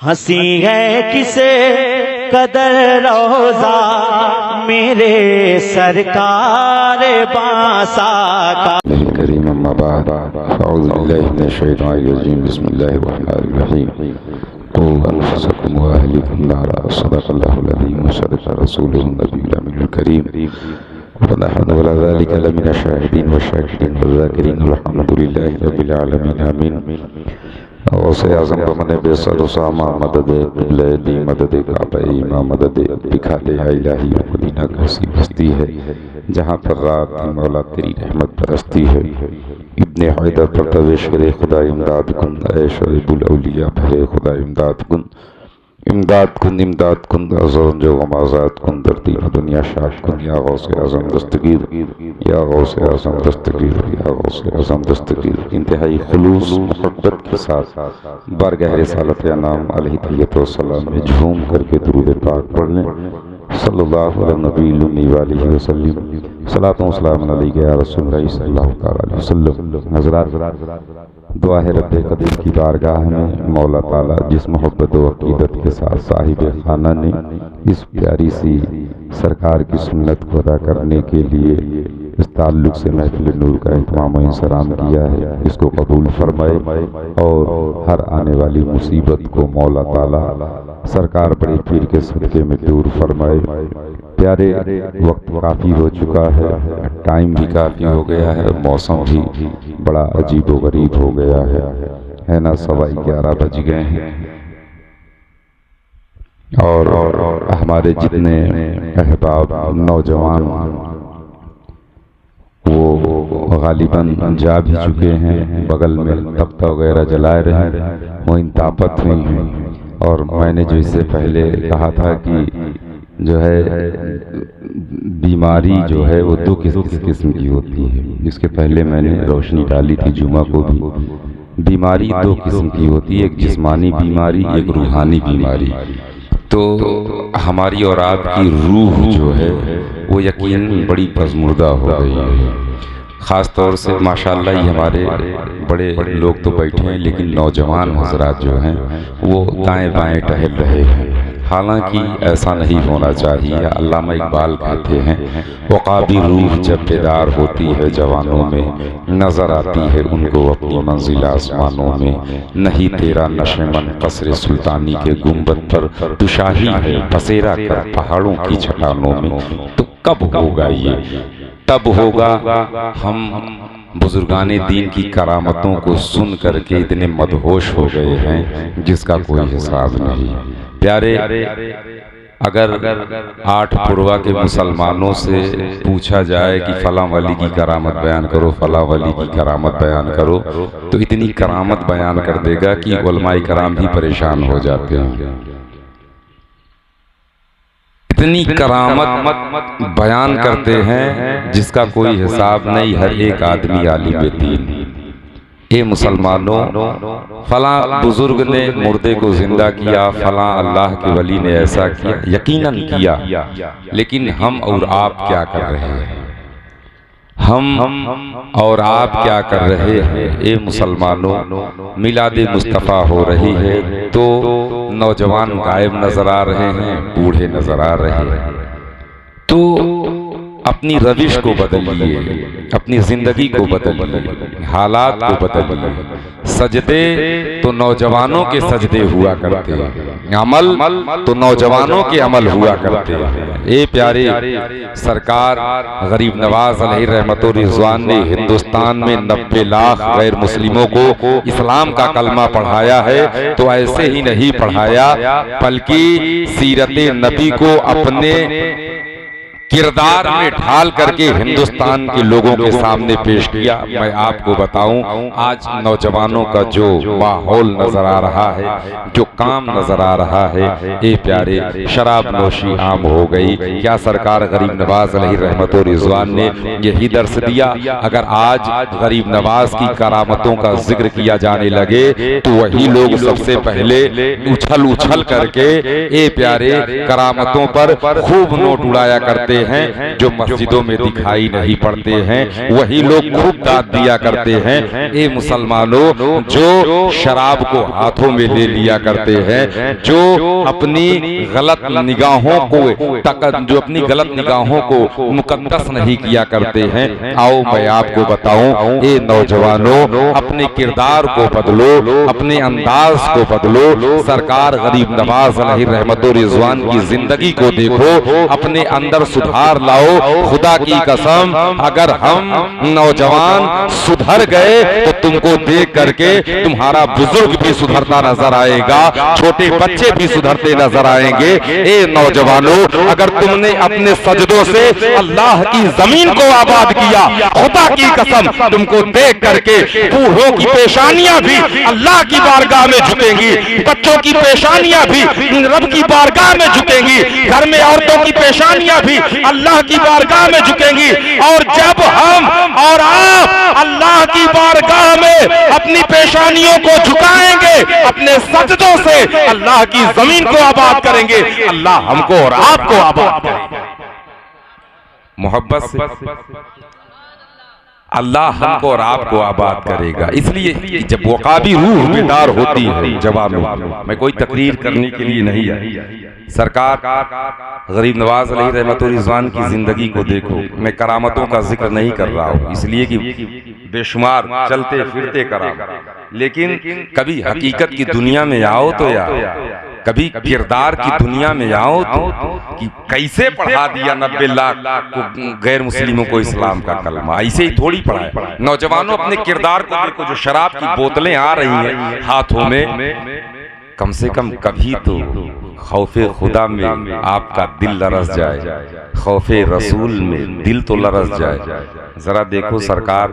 हंसी है किसे कदर रोजा मेरे सरकार बासा का। करीम अम्मा बाद अऊज़ु बिल्लाहि मिनश शैतानिर रजीम बिस्मिल्लाहिर रहमानिर रहीम क़ू अनफुसकुम व अहलिकुम नारा सदक़ल्लाहुल अज़ीम व सदक़ रसूलुहुन नबियुल अमीनुल करीम व नहनु अला ज़ालिका लमिनश शाहिदीन व शाकिरीन व ज़ाकिरीन अल्हम्दुलिल्लाहि रब्बिल आलमीन आमीन। औसे आज़म बमने बेसर उसामा मदद क़िबले दी मदद काबा इमा मदद बिखाले इलाही मदीना कैसी बस्ती है जहाँ पर रात की मौला तेरी रहमत बरसती है। इब्ने हैदर पर तवे शेरे खुदा इमदाद कुन ऐ शरीबुल औलिया भरे खुदा इमदाद कुन अज़म जो गमाज़ात कुन दर्दी दुनिया शाद कुन या गौसे आज़म दस्तगीर या गौसे आज़म दस्तगीर या गौसे आज़म दस्तगीर। इंतहाई खुलूस मोहब्बत के साथ बरगह रिसालत अनाम अलैहि तहियत व सलाम में झूम करके दुरूद पाक पढ़ लें। सल्लल्लाहु अलैहि वसल्लम सलातो व सलाम अलैका या रसूलल्लाह सल्लल्लाहु अलैहि वसल्लम। हज़रात, दुआ है रब्बे कदीर की बारगाह में मौला ताला जिस मोहब्बत व अक़ीदत के साथ साहिब खाना ने इस प्यारी सी सरकार की सुन्नत को अदा करने के लिए इस ताल्लुक़ से महफ़िल नूर का इत्माम व इंसराम किया है, इसको कबूल फरमाए और हर आने वाली मुसीबत को मौला ताला सरकार बड़े पीर के सदक़े में दूर फरमाए। प्यारे, वक्त काफ़ी हो चुका है, टाइम भी काफ़ी हो गया है, मौसम भी बड़ा अजीब व गरीब हो गया है ना। 11:15 बज गए हैं और हमारे जितने अहबाब नौजवान वो गालिबन जा भी चुके हैं, बगल में तख्ता वगैरह जलाए रहे हैं, वो इन ताकत हुई हैं। और मैंने जो इससे पहले कहा था कि जो है बीमारी जो है वो दो किस्म की होती है, इसके पहले मैंने रोशनी डाली थी जुमा को भी। बीमारी दो किस्म की होती है, एक जिस्मानी बीमारी, एक रूहानी बीमारी। तो हमारी और आपकी रूह जो है वो यकीन बड़ी पज़मुर्दा हो गई है। ख़ास तौर से माशाअल्लाह ये हमारे बड़े लोग तो बैठे हैं, लेकिन नौजवान हज़रात जो हैं वो दाएं बाएं टहल रहे हैं। हालांकि ऐसा नहीं होना चाहिए। अल्लामा इकबाल कहते हैं वक़ाबी रूह जब बेदार होती है जवानों में, नज़र आती है उनको अपनी मंजिल आसमानों में। नहीं तेरा नशेमन कसरे सुल्तानी के गुंबद पर तुशाही है बसेरा कर पहाड़ों की चट्टानों में। तो कब होगा ये? तब होगा हम बुजुर्गाने दीन की करामतों को सुन करके इतने मदहोश हो गए हैं जिसका कोई हिसाब नहीं। प्यारे, अगर 8 पूर्वा के मुसलमानों से पूछा जाए कि फलां वली की करामत बयान करो, फलां वली की करामत बयान करो, तो इतनी करामत बयान कर देगा कि उलमाए कराम भी परेशान हो जाते हैं। इतनी करामत बयान करते हैं जिसका कोई हिसाब नहीं। हर एक आदमी आलिम दीन। ए मुसलमानों, फलां बुजुर्ग ने मुर्दे को जिंदा किया, फलां अल्लाह के वली ने ऐसा किया, यकीनन किया, लेकिन हम और आप क्या कर रहे हैं? हम और आप क्या कर रहे हैं? ए मुसलमानों, मिलाद मुस्तफ़ा हो रही है तो नौजवान गायब नजर आ रहे हैं, बूढ़े नजर आ रहे हैं। तो अपनी रविश को बदलिए, अपनी जिंदगी को बदलिए, हालात को बदलिए। सजदे तो नौजवानों के सजदे हुआ करते हैं, अमल तो नौजवानों के अमल हुआ करते हैं। ए प्यारे, सरकार गरीब नवाज अलैहि रहमतो रिजवान ने हिंदुस्तान में 90 लाख गैर मुस्लिमों को इस्लाम का कलमा पढ़ाया है। तो ऐसे ही नहीं पढ़ाया, बल्कि सीरत नबी को अपने किरदार में ढाल करके हिंदुस्तान के लोगों के सामने पेश किया। मैं आपको बताऊं, आज नौजवानों का जो माहौल नजर आ रहा है, जो काम नजर आ रहा है, ए प्यारे, शराब नोशी आम हो गई। क्या सरकार गरीब नवाज अलैहि रहमतो रिजवान ने यही दर्स दिया? अगर आज गरीब नवाज की करामतों का जिक्र किया जाने लगे तो वही लोग सबसे पहले उछल उछल करके ए प्यारे करामतों पर खूब नोट उड़ाया करते करते हैं जो मस्जिदों में दिखाई नहीं पड़ते हैं, वही लोग खूब दाद दिया करते हैं। ए मुसलमानों, जो शराब को हाथों में ले लिया करते हैं, जो अपनी गलत निगाहों को जो अपनी गलत निगाहों को मुकद्दस नहीं किया करते हैं, आओ मैं आपको बताऊं, ए नौजवानों, अपने किरदार को बदलो, अपने अंदाज को बदलो। सरकार गरीब नवाज अलैहि रहमतो रिजवान की जिंदगी को देखो, अपने अंदर सुधार लाओ। खुदा की कसम, अगर हम नौजवान सुधर गए तो तुमको देख करके तुम्हारा बुजुर्ग भी सुधरता नजर आएगा, छोटे बच्चे भी सुधरते नजर आएंगे। ए नौजवानों, अगर तुमने अपने सजदों से अल्लाह की जमीन को आबाद किया, खुदा की कसम तुमको देख करके बूढ़ों की पेशानियां भी अल्लाह की बारगाह में झुकेंगी, बच्चों की पेशानियां भी रब की बारगाह में झुकेंगी, घर में औरतों की पेशानियां भी अल्लाह की बारगाह में झुकेंगी। और जब हम और आप अल्लाह की बारगाह में अपनी पेशानियों को झुकाएंगे, अपने सजदों से अल्लाह की जमीन को आबाद करेंगे, अल्लाह हमको और आपको आबाद करेगा। मोहब्बत से अल्लाह हमको और आपको आबाद करेगा। इसलिए जब वक़ाबी रूह बेदार होती है, जवाब में मैं कोई तकरीर करने के लिए नहीं है। सरकार गरीब नवाज अलैहि रहमतो रिजवान की जिंदगी को देखो, मैं करामतों का जिक्र नहीं कर रहा हूँ इसलिए कि बेशुमार चलते फिरते कराम, लेकिन कभी हकीकत की दुनिया में आओ तो यार, कभी किरदार की दुनिया में आओ तो कि कैसे पढ़ा दिया 90 लाख को गैर मुस्लिमों को इस्लाम का कलमा, ऐसे ही थोड़ी पढ़ाया। नौजवानों, अपने किरदार को देखो, जो शराब की बोतलें आ रही हैं हाथों में, कम से कम कभी तो खौफे खुदा में आपका दिल लरस जाए, खौफे रसूल में दिल तो लरस जाए। जरा देखो सरकार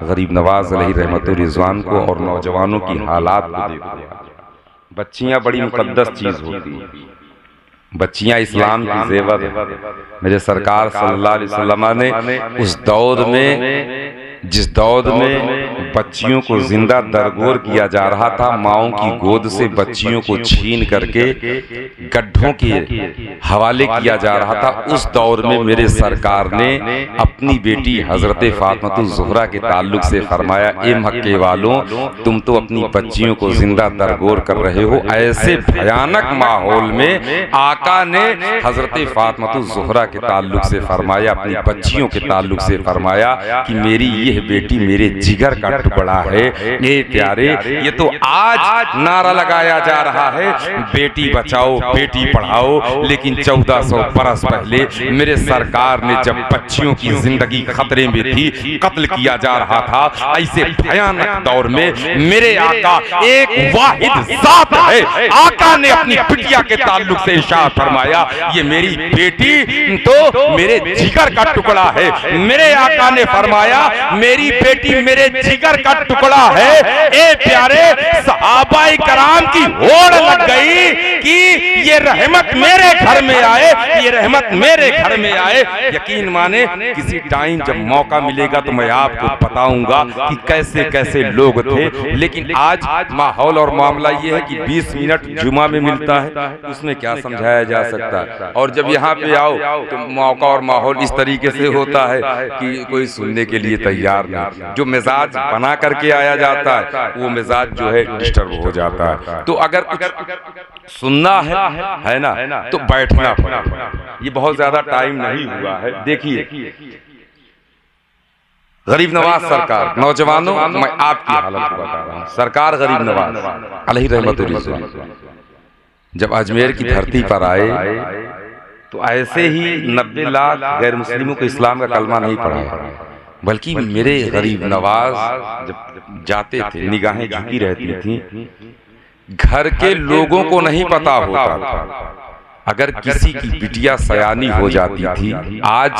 गरीब नवाज अलैहि रहमतो रिजवान को और नौजवानों की हालात को देखो। बच्चियां बड़ी मुकद्दस चीज होती हैं, बच्चियां इस्लाम की जेवर है। मेरे सरकार सल्लल्लाहु अलैहि वसल्लम ने उस दौर में, जिस दौर में बच्चियों को जिंदा दरगोर किया जा रहा था, माओं की गोद से बच्चियों को छीन करके गड्ढों के हवाले किया जा रहा था, उस दौर में मेरे सरकार ने अपनी बेटी हजरत फातिमा ज़ुहरा के ताल्लुक से फरमाया, ए मक्के वालों, तुम तो अपनी बच्चियों को जिंदा दरगोर कर रहे हो। ऐसे भयानक माहौल में आका ने हजरत फातिमा ज़ुहरा के ताल्लुक से फरमाया, अपनी बच्चियों के ताल्लुक से फरमाया कि मेरी यह बेटी मेरे जिगर का टुकड़ा है। ये प्यारे, ये तो आज नारा लगाया जा रहा है बेटी बचाओ बेटी पढ़ाओ, लेकिन 1400 बरस पहले मेरे सरकार ने जब बच्चियों की जिंदगी खतरे में थी, कत्ल किया जा रहा था, ऐसे भयानक दौर में मेरे आका एक वाहिद जात है, आका ने अपनी बिटिया के ताल्लुक से इरशाद फरमाया, ये मेरी बेटी तो मेरे जिगर का टुकड़ा है। मेरे आका ने फरमाया, मेरी बेटी मेरे जिगर का टुकड़ा है। ए प्यारे, सहाबाए कराम की होड़ लग गई कि ये रहमत मेरे घर में आए, ये रहमत मेरे घर में आए। यकीन माने, किसी टाइम जब मौका मिलेगा तो मैं आपको बताऊंगा कि कैसे कैसे लोग थे। लेकिन आज माहौल और मामला ये है कि 20 मिनट जुमा में मिलता है, उसमें क्या समझाया जा सकता है। और जब यहाँ पे आओ तो मौका और माहौल इस तरीके से होता है कि कोई सुनने के लिए तैयार नहीं। जो मिजाज बना करके आया जाता है वो मिजाज जो है डिस्टर्ब हो जाता है। तो अगर कुछ सुनना है ना, तो बैठना पड़ेगा। ये बहुत ज्यादा टाइम नहीं हुआ है। देखिए गरीब नवाज सरकार, नौजवानों, मैं आपकी हालत को बता रहा हूँ। सरकार गरीब नवाज अलैहि रहमतो रिजवान जब अजमेर की धरती पर आए तो ऐसे ही 90 लाख गैर मुस्लिमों को इस्लाम का कलमा नहीं पढ़ाया, बल्कि मेरे गरीब नवाज जब जाते थे निगाहें झुकी रहती थी, घर के लोगों को नहीं पता होता था अगर किसी की बिटिया सयानी हो जाती थी। आज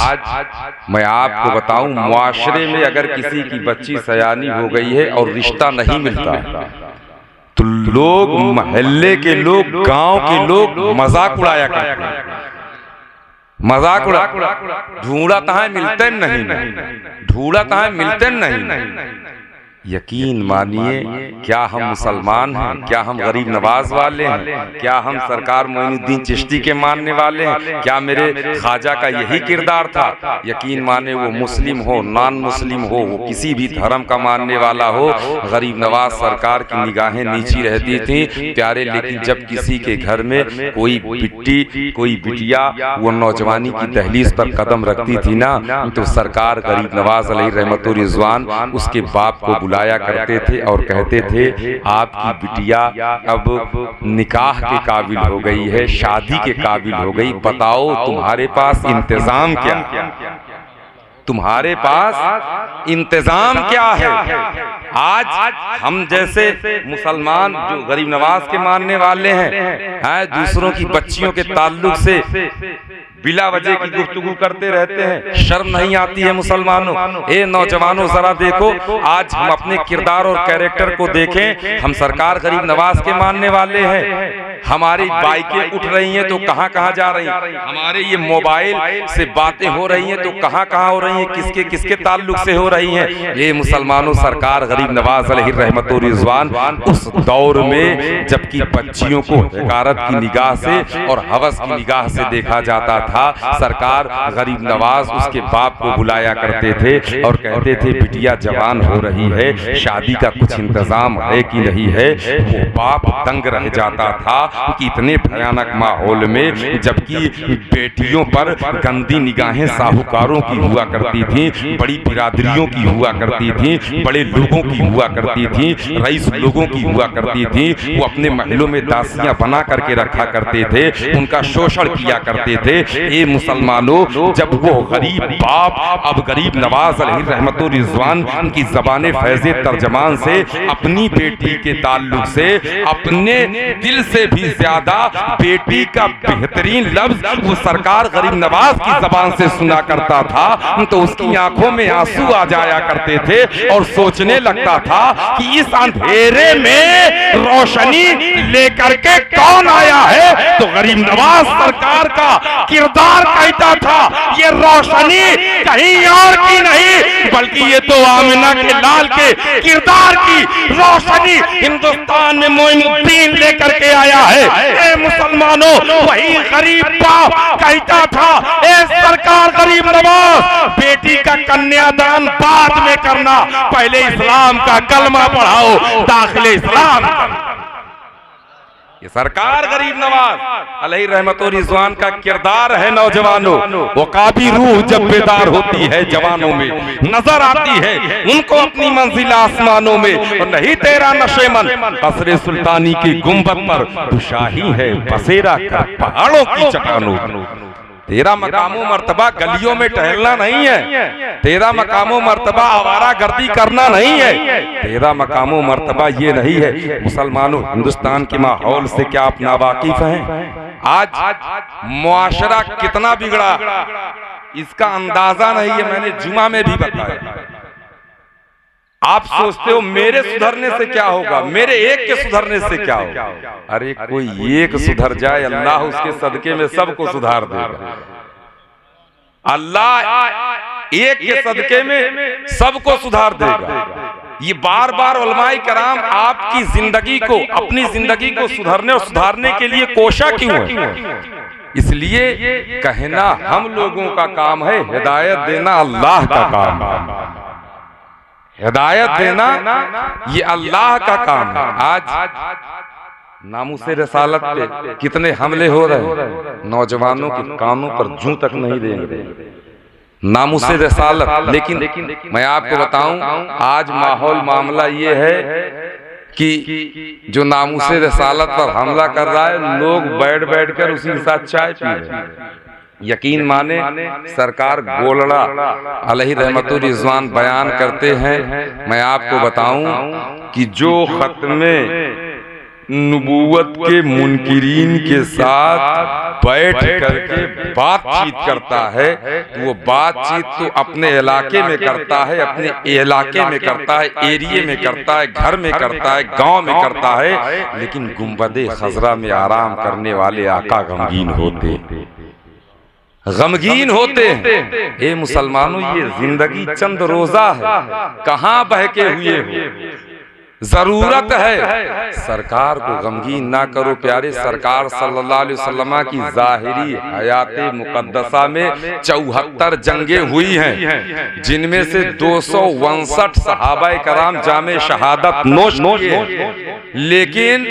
मैं आपको बताऊं, मुआशरे में अगर किसी की बच्ची सयानी हो गई है और रिश्ता नहीं मिलता तो लोग, मोहल्ले के लोग, गांव के लोग मजाक उड़ाया करते हैं। मजाक उड़ा, ढूंढा तहाँ मिलते नहीं, ढूंढा तहाँ मिलते नहीं। यकीन मानिए, क्या हम मुसलमान हैं, क्या हम गरीब नवाज वाले हैं, क्या हम सरकार मोइनुद्दीन चिश्ती के मानने वाले हैं, क्या मेरे ख्वाजा का यही किरदार था? यकीन माने, वो मुस्लिम हो, नॉन मुस्लिम हो, वो किसी भी धर्म का मानने वाला हो, गरीब नवाज सरकार की निगाहें नीची रहती थी प्यारे। लेकिन जब किसी के घर में कोई बिट्टी, कोई बिटिया वो नौजवानी की दहलीज पर कदम रखती थी ना, तो सरकार गरीब नवाज अलैहि रहमतुर रिजवान उसके बाप को बुलाया करते थे और कहते थे, आपकी बिटिया अब निकाह के काबिल हो गई है, शादी के काबिल हो गई, बताओ तुम्हारे पास इंतजाम क्या, तुम्हारे पास इंतजाम क्या है? आज हम जैसे मुसलमान जो गरीब नवाज के मानने वाले हैं, दूसरों की बच्चियों के ताल्लुक से बिला वजह की गुफ्तगू करते रहते हैं। शर्म नहीं आती है मुसलमानों? ए नौजवानों, जरा देखो, आज हम अपने किरदार और कैरेक्टर को देखें। हम सरकार गरीब नवाज के मानने वाले हैं, हमारी बाइकें उठ रही हैं तो कहां कहां जा रही हैं, हमारे ये मोबाइल से बातें हो रही हैं तो कहां कहां हो रही हैं, किसके किसके ताल्लुक से हो रही हैं। ये मुसलमानों, सरकार गरीब नवाज अलैहि रहमतुर रिजवान उस दौर में जबकि बच्चियों को हकारत की निगाह से और हवस की निगाह से देखा जाता था, सरकार गरीब नवाज उसके बाप को बुलाया करते थे और कहते थे, बिटिया जवान हो रही है, शादी का कुछ इंतजाम है कि नहीं है। वो बाप दंग रह जाता था कि इतने भयानक माहौल में, जबकि बेटियों पर गंदी निगाहें साहूकारों की हुआ करती थी, बड़ी बिरादरियों की हुआ करती थी, बड़े लोगों की हुआ करती थी, रईस लोगों की हुआ करती थी। वो अपने महलों में दासियां बना करके रखा करते थे, उनका शोषण किया करते थे। ये मुसलमानों, जब वो गरीब बाप अब गरीब नवाज अलैहि रहमतुर रिजवान की ज़बाने फैज़े तर्जमान से अपनी बेटी के ताल्लुक से अपने दिल से भी ज्यादा बेटी का बेहतरीन लफ्ज वो सरकार गरीब नवाज की जबान से सुना करता था, तो उसकी आंखों में आंसू आ जाया करते थे और सोचने लगता था कि इस अंधेरे में रोशनी लेकर के कौन आया है। तो गरीब नवाज सरकार का किरदार कहता था, ये रोशनी कहीं और की नहीं बल्कि ये तो आमिना के लाल के किरदार की रोशनी हिंदुस्तान में मोइनुद्दीन लेकर के आया है। ए मुसलमानों, वही गरीब बाप कहता था, ए सरकार गरीब नवाज, बेटी का कन्यादान बाद में करना, पहले इस्लाम का कलमा पढ़ाओ, दाखिले इस्लाम। ये सरकार गरीब नवाज अलैहि रहमतुर रिजवान का किरदार है। नौजवानों, वो काबी रूह जब बेदार होती है जवानों में, नजर आती है उनको अपनी मंजिल आसमानों में, और नहीं तेरा नशेमन कसरे सुल्तानी की गुंबद पर तू शाही है बसेरा कर पहाड़ों की चट्टानों। तेरा मकामो मर्तबा गलियों में टहलना नहीं है, तेरा मकामो मर्तबा आवारा गर्दी करना नहीं है, तेरा मकामो मर्तबा ये नहीं है। मुसलमानों, हिंदुस्तान के माहौल से क्या आप नावाकिफ हैं? आज मुआशरा कितना बिगड़ा इसका अंदाजा नहीं है। मैंने जुमा में भी बताया। आप सोचते हो मेरे सुधरने से क्या होगा, मेरे एक के सुधरने से क्या होगा? अरे कोई एक सुधर जाए, अल्लाह उसके सदके में सबको सुधार देगा। अल्लाह एक के सदके में सबको सुधार देगा। ये बार बार उलमाए कराम आपकी जिंदगी को, अपनी जिंदगी को सुधरने और सुधारने के लिए कोशा क्यों है? इसलिए कहना हम लोगों का काम है, हिदायत देना अल्लाह का काम है। हिदायत देना ये अल्लाह का काम है। आज नामुसे रिसालत पे कितने हमले हो रहे हैं, नौजवानों के कानों पर जूं तक नहीं देंगे नामुसे रिसालत। लेकिन मैं आपको बताऊं, आज माहौल मामला ये है कि जो नामुसे रिसालत पर हमला कर रहा है, लोग बैठ बैठ कर उसी के साथ चाय पी रहे हैं। यकीन माने, सरकार गोलड़ा अलैहि रहमतुर रिजवान बयान करते हैं। मैं आपको बताऊं कि जो खत्मे नबूवत के मुनकिरीन के साथ बैठ करके बातचीत करता है, तो वो बातचीत तो अपने इलाके में करता है, अपने इलाके में करता है, एरिए में करता है, घर में करता है, गांव में करता है। लेकिन गुंबदे खजरा में आराम करने वाले आका गमगीन होते। गमगीन होते हैं। ए मुसलमानों, ये जिंदगी चंद रोजा है, कहां बहके हुए हो। जरूरत है सरकार को गमगीन ना करो। प्यारे सरकार सल्लल्लाहु अलैहि वसल्लम की जाहिरी हयाते मुकद्दसा में 74 जंगें हुई हैं, जिनमें से 259 सहाबाए कराम जामे शहादत नोश किए। लेकिन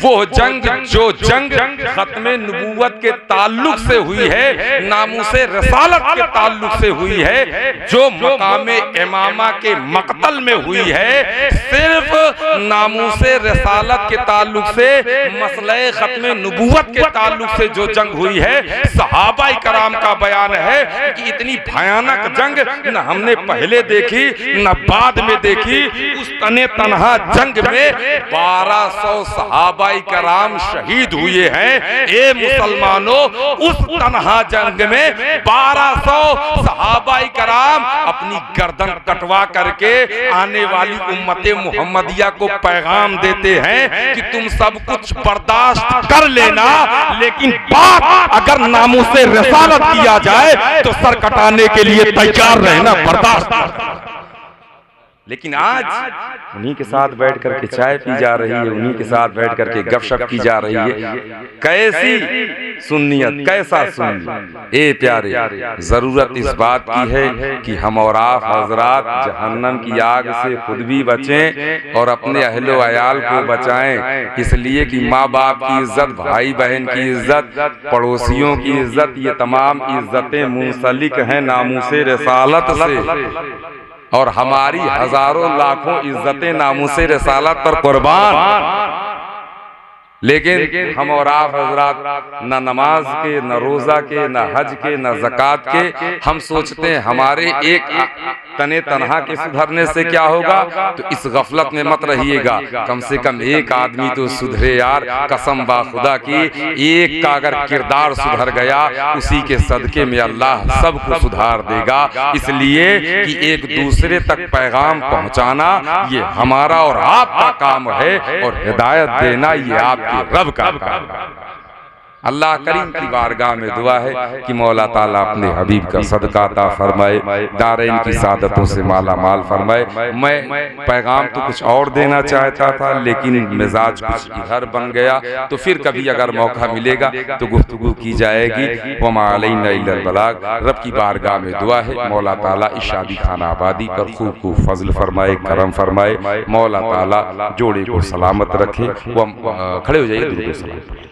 वो जंग जो जंग खत्मे नबूवत के ताल्लुक से हुई है, नामूसे रसालत के ताल्लुक से हुई है, जो मकामे इमामा के मकतल में हुई है, सिर्फ नामूसे रसालत के ताल्लुक से, मसले खत्मे नबूवत के ताल्लुक से जो जंग हुई है, सहाबाए कराम का बयान है कि इतनी भयानक जंग न हमने पहले देखी न बाद में देखी। उस तने तनहा जंग में 1200 सहाबाए कराम शहीद हुए हैं। ए मुसलमानों, उस तनहा जंग में 1200 सहाबाए कराम अपनी गर्दन कटवा करके आने वाली उम्मते मुहम्मदिया को पैगाम देते हैं कि तुम सब कुछ बर्दाश्त कर लेना, लेकिन बात अगर नामूसे रसालत किया जाए तो सर कटाने के लिए तैयार रहना, बर्दाश्त। लेकिन आज उन्हीं के साथ बैठ करके चाय पी जा रही है, उन्हीं के साथ बैठ करके गपशप की जा रही है। कैसी सुन्नियत, कैसा सुन्नी। ए प्यारे, जरूरत इस बात की है कि हम और आप हजरात जहन्नम की आग से खुद भी बचें और अपने अहलो अयाल को बचाएं। इसलिए कि माँ बाप की इज्जत, भाई बहन की इज्जत, पड़ोसियों की इज्जत, ये तमाम इज्जतें मुंसलिक हैं नामूसे रसालत से, और हमारी हजारों लाखों इज्जतें नामूसे रसालत पर कुर्बान। लेकिन हम और आप हजरात न नमाज के, न रोजा के, न हज के, न ज़कात के, हम सोचते हैं हमारे एक तने तनहा के सुधरने से क्या होगा। तो इस गफलत में मत रहिएगा, कम से कम एक आदमी तो सुधरे यार। कसम बा खुदा की, एक का अगर किरदार सुधर गया, उसी के सदके में अल्लाह सबको सुधार देगा। इसलिए कि एक दूसरे तक पैगाम पहुंचाना ये हमारा और आपका काम है, और हिदायत देना ये आपके रब का काम है। अल्लाह करीम की बारगाह में दुआ है कि मौला ताला अपने हबीब का सदका अता फरमाए, दारैन की सादतों से माला माल फरमाए। मैं पैगाम तो कुछ और देना चाहता था, लेकिन मिजाज कुछ इधर बन गया, तो फिर कभी अगर मौका मिलेगा तो गुफ्तगू की जाएगी। वमा अलैना इल्लल बलाग। रब की बारगाह में दुआ है मौला ताला इस शादी खाना आबादी पर खूब खूब फजल फरमाए, करम फरमाए। मौला ताला जोड़े को सलामत रखे। वो खड़े हो जाइए, दुरूद सलाम।